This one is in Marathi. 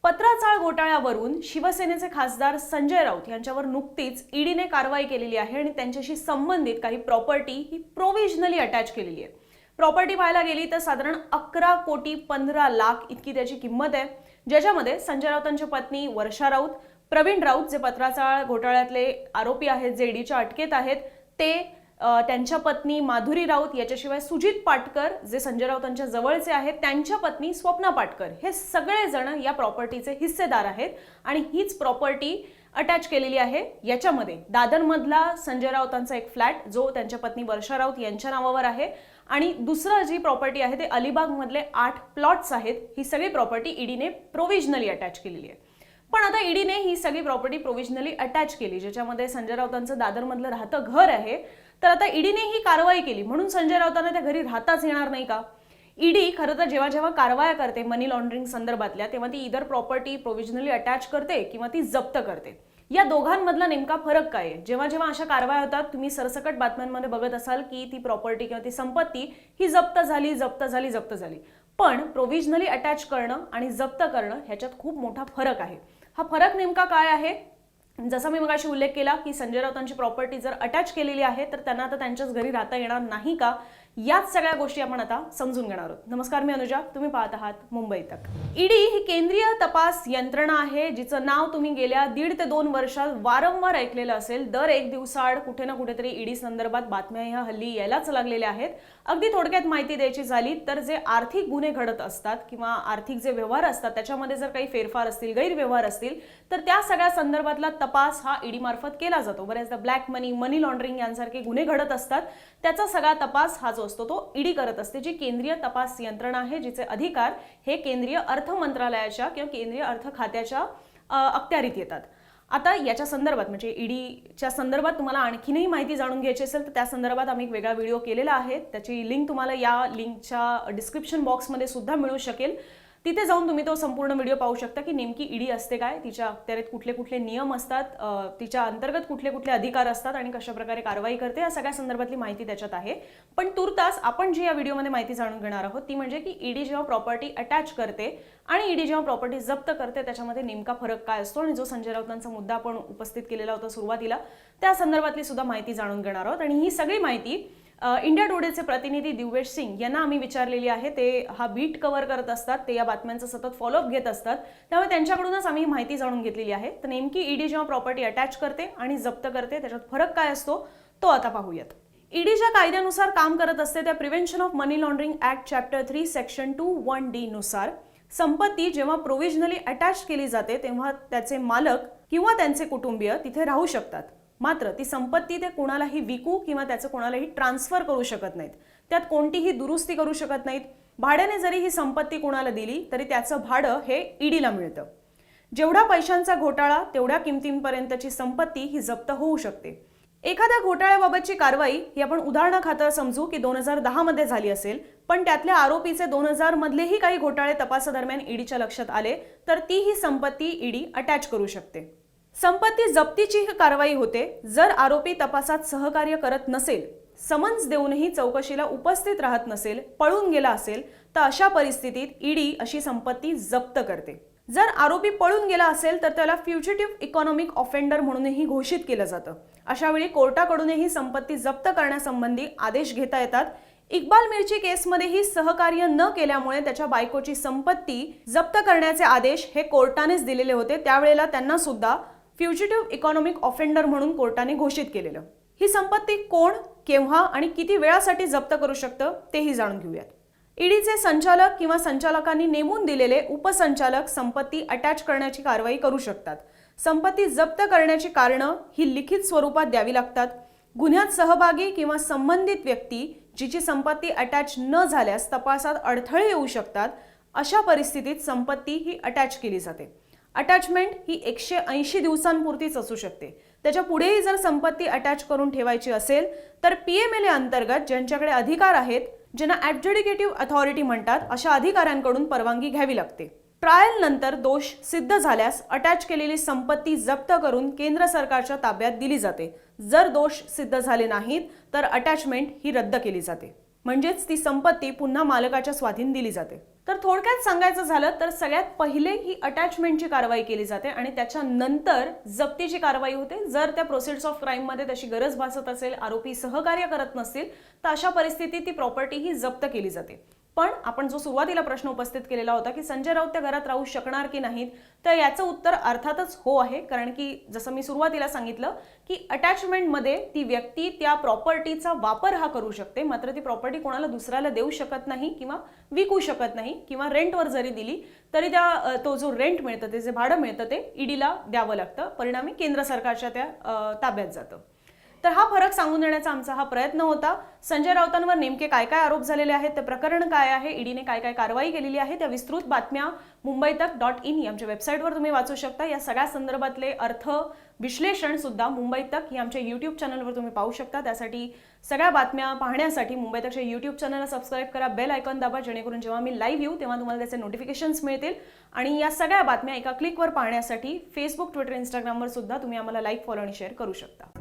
पत्राचाळ घोटाळ्यावरून शिवसेनेचे खासदार संजय राऊत यांच्यावर नुकतीच ईडीने कारवाई केलेली आहे आणि त्यांच्याशी संबंधित काही प्रॉपर्टी ही प्रोव्हिजनली अटॅच केलेली आहे। प्रॉपर्टी पाहायला गेली तर साधारण 11,15,00,000 इतकी त्याची किंमत आहे, ज्याच्यामध्ये संजय राऊतांची पत्नी वर्षा राऊत, प्रवीण राऊत जे पत्राचाळ घोटाळ्यातले आरोपी आहेत, जे ईडीच्या अटकेत आहेत, ते त्यांच्या पत्नी माधुरी राऊत, याच्याशिवाय सुजित पाटकर जे संजय राऊतांच्या जवळचे आहेत, त्यांच्या पत्नी स्वप्ना पाटकर, हे सगळे जण या प्रॉपर्टीचे हिस्सेदार आहेत आणि हीच प्रॉपर्टी अटॅच केलेली आहे। याच्यामध्ये दादरमधला संजय राऊतांचा एक फ्लॅट जो त्यांच्या पत्नी वर्षा राऊत यांच्या नावावर आहे आणि दुसरं जी प्रॉपर्टी आहे ते अलिबागमधले 8 प्लॉट्स आहेत। ही सगळी प्रॉपर्टी ईडीने प्रोव्हिजनली अटॅच केलेली आहे। पण आता ईडीने ही सगळी प्रॉपर्टी प्रोव्हिजनली अटॅच केली, ज्याच्यामध्ये संजय राऊतांचं दादरमधलं राहतं घर आहे। तर आता ईडीने ही कारवाई केली म्हणून संजय राऊतांना त्या घरी राहताच येणार नाही का? ईडी खरं तर जेव्हा जेव्हा कारवाया करते मनी लॉन्ड्रिंग संदर्भातल्या, तेव्हा ती इधर प्रॉपर्टी प्रोव्हिजनली अटॅच करते किंवा ती जप्त करते। या दोघांमधला नेमका फरक काय आहे? जेव्हा जेव्हा अशा कारवाया होतात, तुम्ही सरसकट बातम्यांमध्ये बघत असाल की ती प्रॉपर्टी किंवा ती संपत्ती ही जप्त झाली। पण प्रोव्हिजनली अटॅच करणं आणि जप्त करणं ह्याच्यात खूप मोठा फरक आहे। हा फरक नेमका काय आहे? जसा मी मगाशी उल्लेख केला की संजय राऊतांची प्रॉपर्टी जर अटॅच केलेली आहे तर त्यांना आता त्यांच्याच घरी राहता येणार नाही का? याच सगळ्या गोष्टी आपण आता समजून घेणार आहोत। नमस्कार, मी अनुजा, तुम्ही पाहत आहात मुंबई तक। ईडी ही केंद्रीय तपास यंत्रणा आहे, जिचं नाव तुम्ही गेल्या 1.5 ते 2 वर्षात वारंवार ऐकलेलं असेल। दर एक दिवसाआड कुठे ना कुठेतरी ईडी संदर्भात बातम्या ह्या हल्ली यायलाच लागलेल्या आहेत। अगदी थोडक्यात माहिती द्यायची झाली तर जे आर्थिक गुन्हे घडत असतात किंवा आर्थिक जे व्यवहार असतात त्याच्यामध्ये जर काही फेरफार असतील, गैरव्यवहार असतील, तर त्या सगळ्या संदर्भातला तपास हा ईडी मार्फत केला जातो। बऱ्याचदा ब्लॅक मनी, मनी लॉन्ड्रिंग यांसारखे गुन्हे घडत असतात, त्याचा सगळा तपास हा जो असतो तो ईडी करत असते, जी केंद्रीय तपास यंत्रणा आहे, जिचे अधिकार हे केंद्रीय अर्थ मंत्रालयाच्या किंवा केंद्रीय अर्थ खात्याच्या अखत्यारीत येतात। आता याच्या संदर्भात म्हणजे ईडीच्या संदर्भात तुम्हाला आणखीनही माहिती जाणून घ्यायची असेल तर त्या संदर्भात आम्ही एक वेगळा व्हिडिओ केलेला आहे, त्याची लिंक तुम्हाला या लिंकच्या डिस्क्रिप्शन बॉक्समध्ये सुद्धा मिळू शकेल। तिथे जाऊन तुम्ही तो संपूर्ण व्हिडिओ पाहू शकता की नेमकी ईडी असते काय, तिच्या अखत्यारीत कुठले कुठले नियम असतात, तिच्या अंतर्गत कुठले कुठले अधिकार असतात आणि कशा प्रकारे कारवाई करते, या सगळ्या संदर्भातली माहिती त्याच्यात आहे। पण तुर्तास आपण जी या व्हिडिओमध्ये माहिती जाणून घेणार आहोत ती म्हणजे की ईडी जेव्हा प्रॉपर्टी अटॅच करते आणि ईडी जेव्हा प्रॉपर्टी जप्त करते त्याच्यामध्ये नेमका फरक काय असतो आणि जो संजय राऊतांचा मुद्दा आपण उपस्थित केलेला होता सुरुवातीला, त्या संदर्भातली सुद्धा माहिती जाणून घेणार आहोत। आणि ही सगळी माहिती इंडिया टुडेचे प्रतिनिधी दिव्येश सिंग यांना आम्ही विचारलेली आहे। ते हा बीट कव्हर करत असतात, ते या बातम्यांचा सतत फॉलोअप घेत असतात, त्यामुळे त्यांच्याकडूनच आम्ही ही माहिती जाणून घेतलेली आहे। तर नेमकी ईडी जेव्हा प्रॉपर्टी अटॅच करते आणि जप्त करते त्याच्यात फरक काय असतो तो आता पाहूयात। ईडी ज्या कायद्यानुसार काम करत असते त्या prevention of money laundering act chapter 3 section 2(1)(d) नुसार संपत्ती जेव्हा प्रोव्हिजनली अटॅच केली जाते तेव्हा त्याचे मालक किंवा त्यांचे कुटुंबीय तिथे राहू शकतात, मात्र ती संपत्ती ते कोणालाही विकू किंवा त्याचं कोणालाही ट्रान्सफर करू शकत नाहीत, त्यात कोणतीही दुरुस्ती करू शकत नाहीत। भाड्याने जरी ही संपत्ती कोणाला दिली तरी त्याचं भाडं हे ईडीला मिळतं। जेवढा पैशांचा घोटाळा तेवढ्या किमतींपर्यंतची संपत्ती ही जप्त होऊ शकते। एखाद्या घोटाळ्याबाबतची कारवाई ही आपण उदाहरणाखातर समजू की 2010 मध्ये झाली असेल, पण त्यातल्या आरोपीचे 2000 मधलेही काही घोटाळे तपासादरम्यान ईडीच्या लक्षात आले तर ती ही संपत्ती ईडी अटॅच करू शकते। संपत्ती जप्तीची ही कारवाई होते जर आरोपी तपासात सहकार्य करत नसेल, समन्स देऊनही चौकशीला उपस्थित राहत नसेल, पळून गेला असेल, तर अशा परिस्थितीत ईडी अशी संपत्ती जप्त करते। जर आरोपी पळून गेला असेल तर त्याला फ्युजिटिव्ह इकॉनॉमिक ऑफेंडर म्हणूनही घोषित केलं जातं। अशा वेळी कोर्टाकडूनही संपत्ती जप्त करण्यासंबंधी आदेश घेता येतात। इक्बाल मिर्ची केसमध्येही सहकार्य न केल्यामुळे त्याच्या बायकोची संपत्ती जप्त करण्याचे आदेश हे कोर्टानेच दिलेले होते, त्यावेळेला त्यांना सुद्धा फ्युजिटिव्ह इकॉनॉमिक ऑफेंडर म्हणून कोर्टाने घोषित केलेलं। ही संपत्ती कोण, केव्हा आणि किती वेळासाठी जप्त करू शकतं तेही जाणून घेऊयात। ईडीचे संचालक किंवा संचालकांनी नेमून दिलेले उपसंचालक संपत्ती अटॅच करण्याची कारवाई करू शकतात। संपत्ती जप्त करण्याची कारणं ही लिखित स्वरूपात द्यावी लागतात। गुन्ह्यात सहभागी किंवा संबंधित व्यक्ती जिची संपत्ती अटॅच न झाल्यास तपासात अडथळे येऊ शकतात, अशा परिस्थितीत संपत्ती ही अटॅच केली जाते। अटॅचमेंट ही 180 दिवसांपुरतीच असू शकते। त्याच्या पुढेही जर संपत्ती अटॅच करून ठेवायची असेल तर पीएमएलए अंतर्गत ज्यांच्याकडे अधिकार आहेत, ज्यांना ॲडज्युडिकेटिव्ह अथॉरिटी म्हणतात, अशा अधिकाऱ्यांकडून परवानगी घ्यावी लागते। ट्रायल नंतर दोष सिद्ध झाल्यास अटॅच केलेली संपत्ती जप्त करून केंद्र सरकारच्या ताब्यात दिली जाते। जर दोष सिद्ध झाले नाहीत तर अटॅचमेंट ही रद्द केली जाते, म्हणजेच ती संपत्ती पुन्हा मालकाच्या स्वाधीन दिली जाते। तर थोडक्यात सांगायचं झालं तर सगळ्यात पहिले ही अटॅचमेंटची कारवाई केली जाते आणि त्याच्यानंतर जप्तीची कारवाई होते. जर त्या प्रोसिड्स ऑफ क्राईममध्ये तशी गरज भासत असेल, आरोपी सहकार्य करत नसतील, तर अशा परिस्थितीत ती प्रॉपर्टी ही जप्त केली जाते. पण आपण जो सुरुवातीला प्रश्न उपस्थित केलेला होता की संजय राऊत त्या घरात राहू शकणार की नाहीत, तर याचं उत्तर अर्थातच हो आहे. कारण की जसं मी सुरुवातीला सांगितलं की अटॅचमेंटमध्ये ती व्यक्ती त्या प्रॉपर्टीचा वापर हा करू शकते, मात्र ती प्रॉपर्टी कोणाला दुसऱ्याला देऊ शकत नाही किंवा विकू शकत नाही, किंवा रेंटवर जरी दिली तरी तो जो रेंट मिळतं, ते जे भाडं मिळतं, ते ईडीला द्यावं लागतं. परिणामी केंद्र सरकारच्या त्या ताब्यात जातं. तर हा फरक सांगून देण्याचा आमचा हा प्रयत्न होता. संजय राऊतांवर नेमके काय काय आरोप झालेले आहेत, ते प्रकरण काय आहे, ईडीने काय काय कारवाई केलेली आहे, त्या विस्तृत बातम्या मुंबईतक.in या आमच्या वेबसाईटवर तुम्ही वाचू शकता. या सगळ्या संदर्भातले अर्थ विश्लेषण सुद्धा मुंबई तक या आमच्या यूट्यूब चॅनलवर तुम्ही पाहू शकता. त्यासाठी सगळ्या बातम्या पाहण्यासाठी मुंबई तकच्या यूट्यूब चॅनलला सबस्क्राईब करा, बेल आयकॉन दाबा, जेणेकरून जेव्हा मी लाईव्ह येऊ तेव्हा तुम्हाला त्याचे नोटिफिकेशन्स मिळतील. आणि या सगळ्या बातम्या एका क्लिकवर पाहण्यासाठी फेसबुक, ट्विटर, इंस्टाग्रामवर सुद्धा तुम्ही आम्हाला लाईक, फॉलो आणि शेअर करू शकता.